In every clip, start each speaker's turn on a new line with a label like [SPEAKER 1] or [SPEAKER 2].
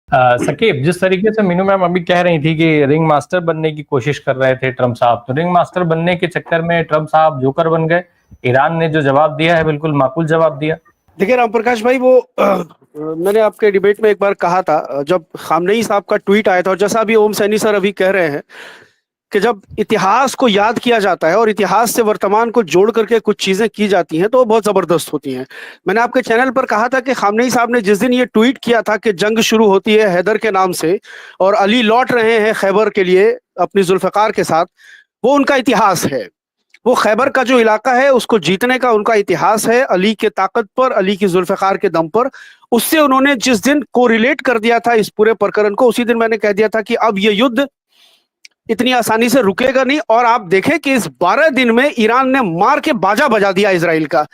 [SPEAKER 1] सकीब, जिस तरीके से मीनू मैम अभी कह रही थी कि रिंग मास्टर बनने की कोशिश कर रहे थे ट्रम्प साहब, तो रिंग मास्टर बनने के चक्कर में ट्रम्प साहब जोकर बन गए। ईरान ने जो जवाब दिया है बिल्कुल माकूल जवाब दिया।
[SPEAKER 2] देखिए राम प्रकाश भाई, वो मैंने आपके डिबेट में एक बार कहा था, जब खामनेई साहब का ट्वीट आया था, और जैसा अभी ओम सैनी सर अभी कह रहे हैं कि जब इतिहास को याद किया जाता है और इतिहास से वर्तमान को जोड़ करके कुछ चीजें की जाती हैं तो वो बहुत जबरदस्त होती हैं। मैंने आपके चैनल पर कहा था कि खामनेई साहब ने जिस दिन ये ट्वीट किया था कि जंग शुरू होती है हैदर के नाम से और अली लौट रहे हैं खैबर के लिए अपनी जुल्फकार के साथ, वो उनका इतिहास है। वो खैबर का जो इलाका है उसको जीतने का उनका इतिहास है, अली के ताकत पर, अली की जुल्फकार के दम पर। उससे उन्होंने जिस दिन कोरिलेट कर दिया था इस पूरे प्रकरण को, उसी दिन मैंने कह दिया था कि अब ये युद्ध इतनी आसानी से रुकेगा नहीं। और आप देखें कि इस 12 दिन में ईरान ने मार के बाजा बजा दिया इसराइल का।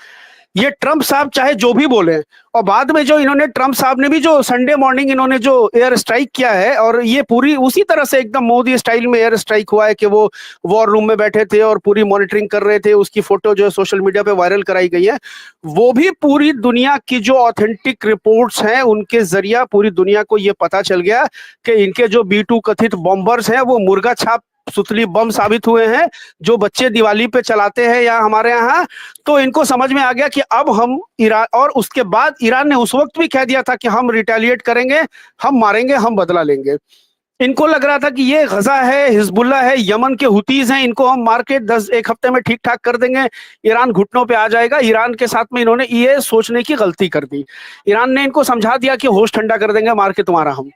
[SPEAKER 2] ये ट्रम्प साहब चाहे जो भी बोले, और बाद में जो इन्होंने ट्रम्प साहब ने भी जो संडे मॉर्निंग इन्होंने जो एयर स्ट्राइक किया है, और ये पूरी उसी तरह से एकदम मोदी स्टाइल में एयर स्ट्राइक हुआ है कि वो वॉर रूम में बैठे थे और पूरी मॉनिटरिंग कर रहे थे। उसकी फोटो जो है सोशल मीडिया पे वायरल कराई गई है। वो भी पूरी दुनिया की जो ऑथेंटिक रिपोर्ट्स हैं उनके जरिया पूरी दुनिया को ये पता चल गया कि इनके जो B2 कथित बॉम्बर्स हैं वो मुर्गा छाप सुतली बम साबित हुए हैं, जो बच्चे दिवाली पे चलाते हैं या हमारे यहाँ। तो इनको समझ में आ गया कि अब हम ईरान, और उसके बाद ईरान ने उस वक्त भी कह दिया था कि हम रिटेलिएट करेंगे, हम मारेंगे, हम बदला लेंगे। इनको लग रहा था कि ये गजा है, हिजबुल्ला है, यमन के हुतीज हैं, इनको हम मार के 1 हफ्ते में ठीक ठाक कर देंगे, ईरान घुटनों पे आ जाएगा। ईरान के साथ में इन्होंने ये सोचने की गलती कर दी। ईरान ने इनको समझा दिया कि होश ठंडा कर देंगे मार के तुम्हारा हम।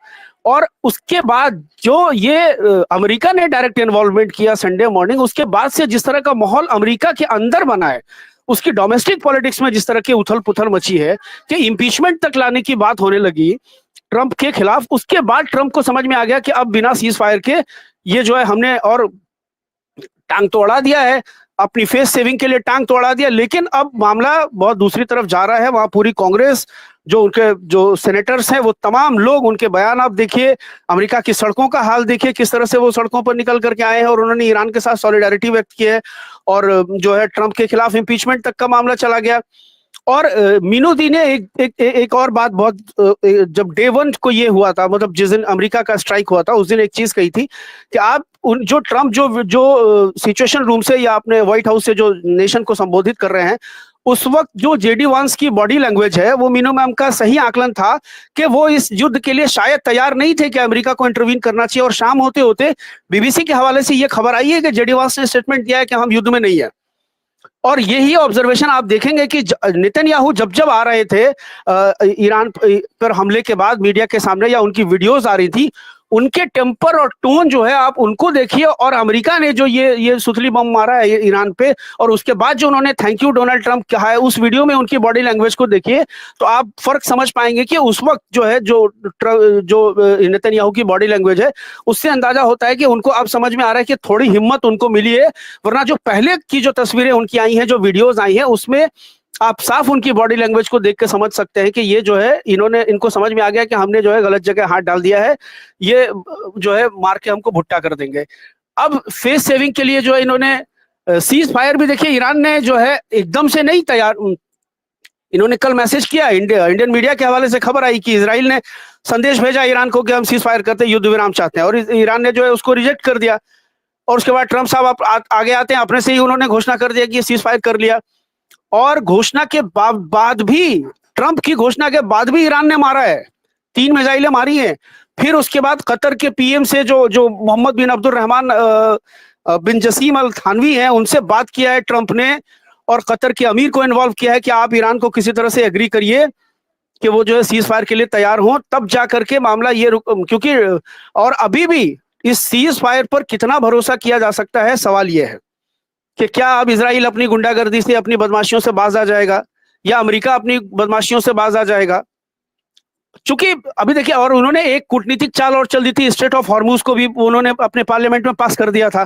[SPEAKER 2] और उसके बाद जो ये अमेरिका ने डायरेक्ट इन्वॉल्वमेंट किया संडे मॉर्निंग, उसके बाद से जिस तरह का माहौल अमेरिका के अंदर बना है, उसकी डोमेस्टिक पॉलिटिक्स में जिस तरह की उथल पुथल मची है कि इम्पीचमेंट तक लाने की बात होने लगी ट्रंप के खिलाफ। उसके बाद ट्रंप को समझ में आ गया कि अब बिना सीज फायर के ये जो है हमने और टांग तोड़ा दिया है, अपनी फेस सेविंग के लिए टांग तोड़ा दिया। लेकिन अब मामला बहुत दूसरी तरफ जा रहा है। वहां पूरी कांग्रेस, जो उनके जो सेनेटर्स हैं, वो तमाम लोग, उनके बयान आप देखिए, अमेरिका की सड़कों का हाल देखिए, किस तरह से वो सड़कों पर निकल करके आए हैं और उन्होंने ईरान के साथ सॉलिडारिटी व्यक्त की है। और जो है ट्रंप के खिलाफ इम्पीचमेंट तक का मामला चला गया। और मीनू दी ने एक और बात बहुत, जब डे 1 को ये हुआ था, मतलब जिस दिन अमेरिका का स्ट्राइक हुआ था, उस दिन एक चीज कही थी कि आप जो ट्रंप जो सिचुएशन रूम से या अपने व्हाइट हाउस से जो नेशन को संबोधित कर रहे हैं, उस वक्त जो JD वांस की बॉडी लैंग्वेज है, वो मीनू मैम का सही आकलन था कि वो इस युद्ध के लिए शायद तैयार नहीं थे कि अमेरिका को इंटरवीन करना चाहिए। और शाम होते होते BBC के हवाले से ये खबर आई है कि JD वांस ने स्टेटमेंट दिया है कि हम युद्ध में नहीं है। और यही ऑब्जर्वेशन आप देखेंगे कि नेतन्याहू जब जब आ रहे थे ईरान पर हमले के बाद मीडिया के सामने, या उनकी वीडियोस आ रही थी, उनके टेम्पर और टोन जो है आप उनको देखिए। और अमेरिका ने जो ये सुतली बम मारा है ईरान पे, और उसके बाद जो उन्होंने थैंक यू डोनाल्ड ट्रंप कहा है, उस वीडियो में उनकी बॉडी लैंग्वेज को देखिए तो आप फर्क समझ पाएंगे कि उस वक्त जो है जो नेतन्याहू की बॉडी लैंग्वेज है, उससे अंदाजा होता है कि उनको अब समझ में आ रहा है कि थोड़ी हिम्मत उनको मिली है। वरना जो पहले की जो तस्वीरें उनकी आई हैं, जो वीडियोज आई हैं, उसमें आप साफ उनकी बॉडी लैंग्वेज को देख के समझ सकते हैं कि ये जो है इनको समझ में आ गया कि हमने जो है गलत जगह हाथ डाल दिया है, ये जो है मार के हमको भुट्टा कर देंगे। अब फेस सेविंग के लिए जो है इन्होंने सीज फायर भी देखिए, ईरान ने जो है एकदम से नहीं तैयार, इन्होंने कल मैसेज किया, इंडियन मीडिया के हवाले से खबर आई कि इजराइल ने संदेश भेजा ईरान को कि हम सीज फायर करते, युद्ध विराम चाहते हैं, और ईरान ने जो है उसको रिजेक्ट कर दिया। और उसके बाद ट्रंप साहब आगे आते हैं, अपने से ही उन्होंने घोषणा कर दिया कि सीज फायर कर लिया। और घोषणा के बाद भी, ट्रंप की घोषणा के बाद भी ईरान ने मारा है, 3 मिसाइलें मारी हैं। फिर उसके बाद कतर के PM से जो मोहम्मद बिन अब्दुल रहमान बिन जसीम अल थानवी हैं, उनसे बात किया है ट्रंप ने, और कतर के अमीर को इन्वॉल्व किया है कि आप ईरान को किसी तरह से एग्री करिए कि वो जो है सीज फायर के लिए तैयार हो, तब जा करके मामला ये क्योंकि और अभी भी इस सीज फायर पर कितना भरोसा किया जा सकता है, सवाल ये है कि क्या अब इजराइल अपनी गुंडागर्दी से, अपनी बदमाशियों से बाज आ जाएगा, या अमेरिका अपनी बदमाशियों से बाज आ जाएगा। चूंकि अभी देखिए, और उन्होंने एक कूटनीतिक चाल और चल दी थी, स्ट्रेट ऑफ हॉर्मुज को भी उन्होंने अपने पार्लियामेंट में पास कर दिया था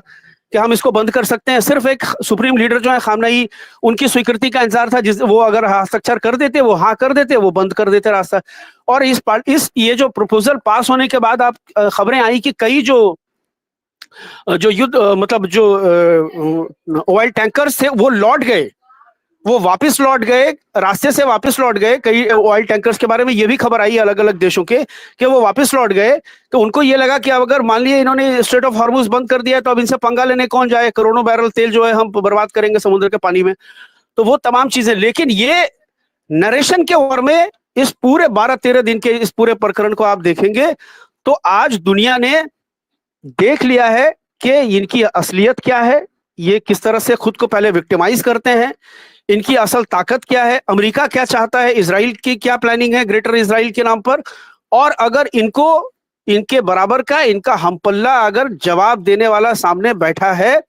[SPEAKER 2] कि हम इसको बंद कर सकते हैं। सिर्फ एक सुप्रीम लीडर जो है खामनेई, उनकी स्वीकृति का इंतजार था, जिस वो अगर हस्ताक्षर कर देते, वो हाँ कर देते, वो बंद कर देते रास्ता। और ये जो प्रपोजल पास होने के बाद आप खबरें आई कि कई जो युद्ध मतलब जो ऑयल टैंकर्स थे वो लौट गए, वो वापस लौट गए, रास्ते से वापस लौट गए। कई ऑयल टैंकर्स के बारे में ये भी खबर आई अलग अलग देशों के कि वो वापस लौट गए। तो उनको ये लगा कि अब अगर मान लिया इन्होंने स्ट्रेट ऑफ हॉर्मुज बंद कर दिया तो अब इनसे पंगा लेने कौन जाए, करोड़ों बैरल तेल जो है हम बर्बाद करेंगे समुद्र के पानी में। तो वो तमाम चीजें, लेकिन ये नरेशन के ओर में इस पूरे 12-13 दिन के इस पूरे प्रकरण को आप देखेंगे तो आज दुनिया ने देख लिया है कि इनकी असलियत क्या है, ये किस तरह से खुद को पहले विक्टिमाइज करते हैं, इनकी असल ताकत क्या है, अमेरिका क्या चाहता है, इजराइल की क्या प्लानिंग है ग्रेटर इजराइल के नाम पर। और अगर इनको इनके बराबर का इनका हमपल्ला अगर जवाब देने वाला सामने बैठा है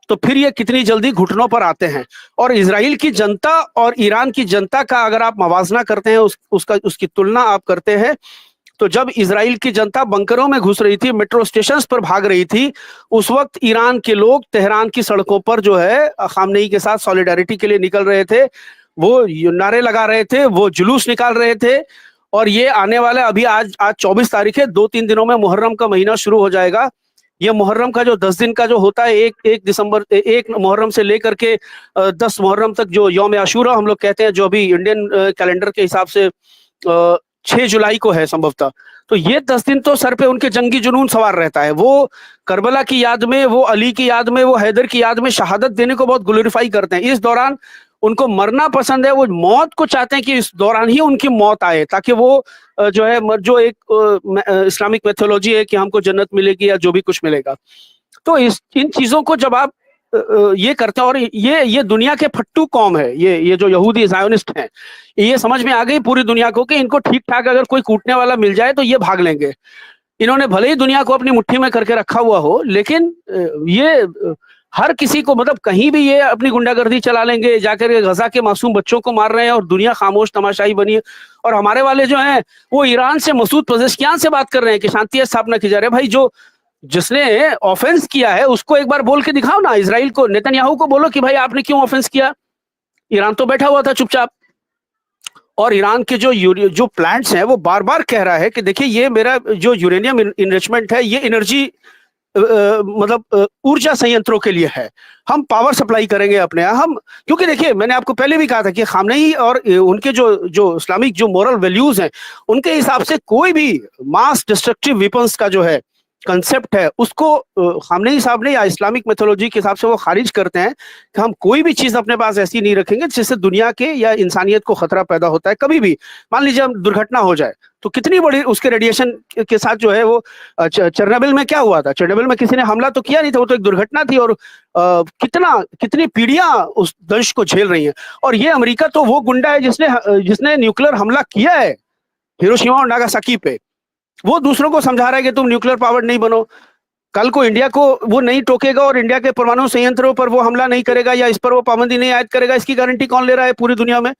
[SPEAKER 2] तो फिर ये कितनी जल्दी घुटनों पर आते हैं। और इजराइल की जनता और ईरान की जनता का अगर आप मवाजना करते हैं, उसकी तुलना आप करते हैं, तो जब इजराइल की जनता बंकरों में घुस रही थी, मेट्रो स्टेशंस पर भाग रही थी, उस वक्त ईरान के लोग तेहरान की सड़कों पर जो है खामनेई के साथ सॉलिडारिटी के लिए निकल रहे थे, वो नारे लगा रहे थे, वो जुलूस निकाल रहे थे। और ये आने वाला, अभी आज 24 तारीख है, 2-3 दिनों में मुहर्रम का महीना शुरू हो जाएगा। ये मुहर्रम का जो 10 दिन का जो होता है, एक मुहर्रम से लेकर के 10 मुहर्रम तक, जो यौम आशूरा हम लोग कहते हैं, जो अभी इंडियन कैलेंडर के हिसाब से 6 जुलाई को है संभवतः। तो ये 10 दिन तो सर पे उनके जंगी जुनून सवार रहता है। वो करबला की याद में, वो अली की याद में, वो हैदर की याद में शहादत देने को बहुत ग्लोरीफाई करते हैं। इस दौरान उनको मरना पसंद है, वो मौत को चाहते हैं कि इस दौरान ही उनकी मौत आए, ताकि वो जो है जो एक इस्लामिक मेथोलॉजी है कि हमको जन्नत मिलेगी या जो भी कुछ मिलेगा। तो इन चीजों को जब आप ये करते हैं, और ये दुनिया के फट्टू कौम है, ये जो यहूदी ज़ायोनिस्ट हैं, ये समझ में आ गई पूरी दुनिया को कि इनको ठीक ठाक अगर कोई कूटने वाला मिल जाए तो ये भाग लेंगे। इन्होंने भले ही दुनिया को अपनी मुट्ठी में करके रखा हुआ हो, लेकिन ये हर किसी को, मतलब कहीं भी ये अपनी गुंडागर्दी चला लेंगे, जाकर के गजा के मासूम बच्चों को मार रहे हैं और दुनिया खामोश तमाशाई बनी है। और हमारे वाले जो हैं वो ईरान से, मसूद पजेश्कियान से बात कर रहे हैं कि शांति स्थापना की जा रही है। भाई, जो जिसने ऑफेंस किया है उसको एक बार बोल के दिखाओ ना। इजराइल को, नेतन्याहू को बोलो कि भाई आपने क्यों ऑफेंस किया। ईरान तो बैठा हुआ था चुपचाप। और ईरान के जो प्लांट्स हैं वो बार बार कह रहा है कि देखिए, ये मेरा जो यूरेनियम इनरिचमेंट है, ये एनर्जी मतलब ऊर्जा संयंत्रों के लिए है, हम पावर सप्लाई करेंगे अपने यहाँ। हम, क्योंकि देखिए मैंने आपको पहले भी कहा था कि खामनेई और उनके जो इस्लामिक जो मोरल वैल्यूज हैं, उनके हिसाब से कोई भी मास डिस्ट्रक्टिव वेपन्स का जो है कंसेप्ट है, उसको खामनेई साहब ने या इस्लामिक मेथोलॉजी के हिसाब से वो खारिज करते हैं कि हम कोई भी चीज अपने पास ऐसी नहीं रखेंगे जिससे दुनिया के या इंसानियत को खतरा पैदा होता है। कभी भी मान लीजिए हम दुर्घटना हो जाए तो कितनी बड़ी उसके रेडिएशन के साथ जो है वो, चेरनोबिल में क्या हुआ था, चेरनोबिल में किसी ने हमला तो किया नहीं था, वो तो एक दुर्घटना थी। और कितनी पीढ़ियां उस दंश को झेल रही हैं। और ये अमेरिका तो वो गुंडा है जिसने न्यूक्लियर हमला किया है हिरोशिमा और नागासाकी पे। वो दूसरों को समझा रहा है कि तुम न्यूक्लियर पावर नहीं बनो। कल को इंडिया को वो नहीं टोकेगा और इंडिया के परमाणु संयंत्रों पर वो हमला नहीं करेगा या इस पर वो पाबंदी नहीं आयद करेगा, इसकी गारंटी कौन ले रहा है पूरी दुनिया में?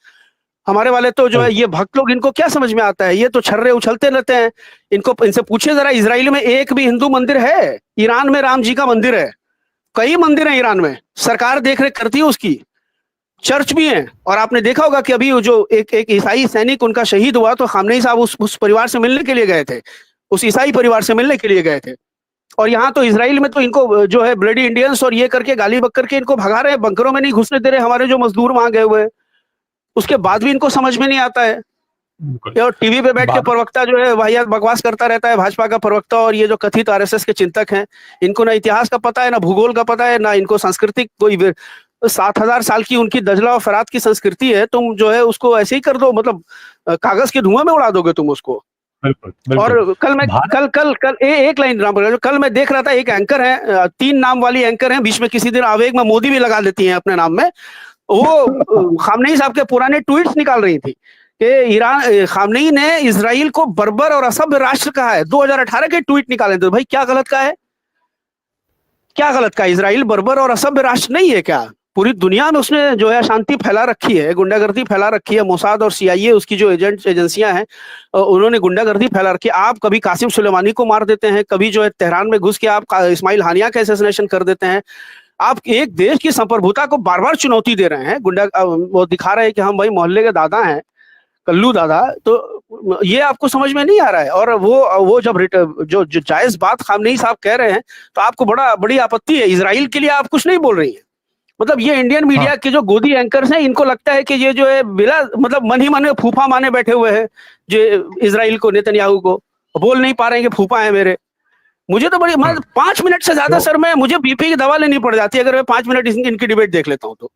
[SPEAKER 2] हमारे वाले तो जो है ये भक्त लोग, इनको क्या समझ में आता है? ये तो छर्रे उछलते रहते हैं। इनसे पूछिए जरा, इजराइल में एक भी हिंदू मंदिर है? ईरान में राम जी का मंदिर है, कई मंदिर है ईरान में, सरकार देख रेख करती है उसकी, चर्च भी है। और आपने देखा होगा कि अभी जो एक ईसाई सैनिक उनका शहीद हुआ तो खामनेई साहब उस परिवार से मिलने के लिए गए थे, उस ईसाई परिवार से मिलने के लिए गए थे। और यहाँ तो इजराइल में तो इनको जो है ब्लडी इंडियंस और ये करके गाली बक करके इनको भगा रहे हैं, बंकरों में नहीं घुसने दे रहे हमारे जो मजदूर वहां गए हुए हैं। उसके बाद भी इनको समझ में नहीं आता है। और टीवी पे बैठ के प्रवक्ता जो है वाहियात बकवास करता रहता है, भाजपा का प्रवक्ता और ये जो कथित आरएसएस के चिंतक हैं, इनको ना इतिहास का पता है, ना भूगोल का पता है, ना इनको सांस्कृतिक कोई 7,000 साल की उनकी दजला और फरात की संस्कृति है। तुम जो है उसको ऐसे ही कर दो, मतलब कागज के धुआं में उड़ा दोगे तुम उसको। बिल्कुल। और कल एक लाइन राम, कल मैं देख रहा था, एक एंकर है, 3 नाम वाली एंकर है, बीच में किसी दिन आवेग में मोदी भी लगा देती है अपने नाम में। वो खामनेई साहब के पुराने ट्वीट्स निकाल रही थी कि खामनेई ने इजराइल को बर्बर और असभ्य राष्ट्र कहा है। 2018 के ट्वीट निकाले थे। भाई क्या गलत कहा है? क्या गलत कहा? इजराइल बर्बर और असभ्य राष्ट्र नहीं है क्या? पूरी दुनिया में उसने जो है शांति फैला रखी है, गुंडागर्दी फैला रखी है। मोसाद और सीआईए उसकी जो एजेंसियां हैं, उन्होंने गुंडागर्दी फैला रखी है। आप कभी कासिम सुलेमानी को मार देते हैं, कभी जो है तेहरान में घुस के आप इस्माइल हानिया का असैसिनेशन कर देते हैं। आप एक देश की संप्रभुता को बार बार चुनौती दे रहे हैं। वो दिखा रहे हैं कि हम भाई मोहल्ले के दादा हैं, कल्लू दादा। तो ये आपको समझ में नहीं आ रहा है। और वो जब जो जायज बात खामनेई साहब कह रहे हैं तो आपको बड़ी आपत्ति है। इजराइल के लिए आप कुछ नहीं बोल रही हैं, मतलब ये इंडियन मीडिया के जो गोदी एंकर्स हैं, इनको लगता है कि ये जो है बिला मतलब मन ही मन में फूफा माने बैठे हुए हैं, जो इजराइल को, नेतन्याहू को, बोल नहीं पा रहे हैं कि फूफा है मेरे। मुझे तो बड़ी मतलब 5 मिनट से ज्यादा सर मुझे बीपी की दवा लेनी पड़ जाती है अगर मैं 5 मिनट इनकी डिबेट देख लेता हूँ तो।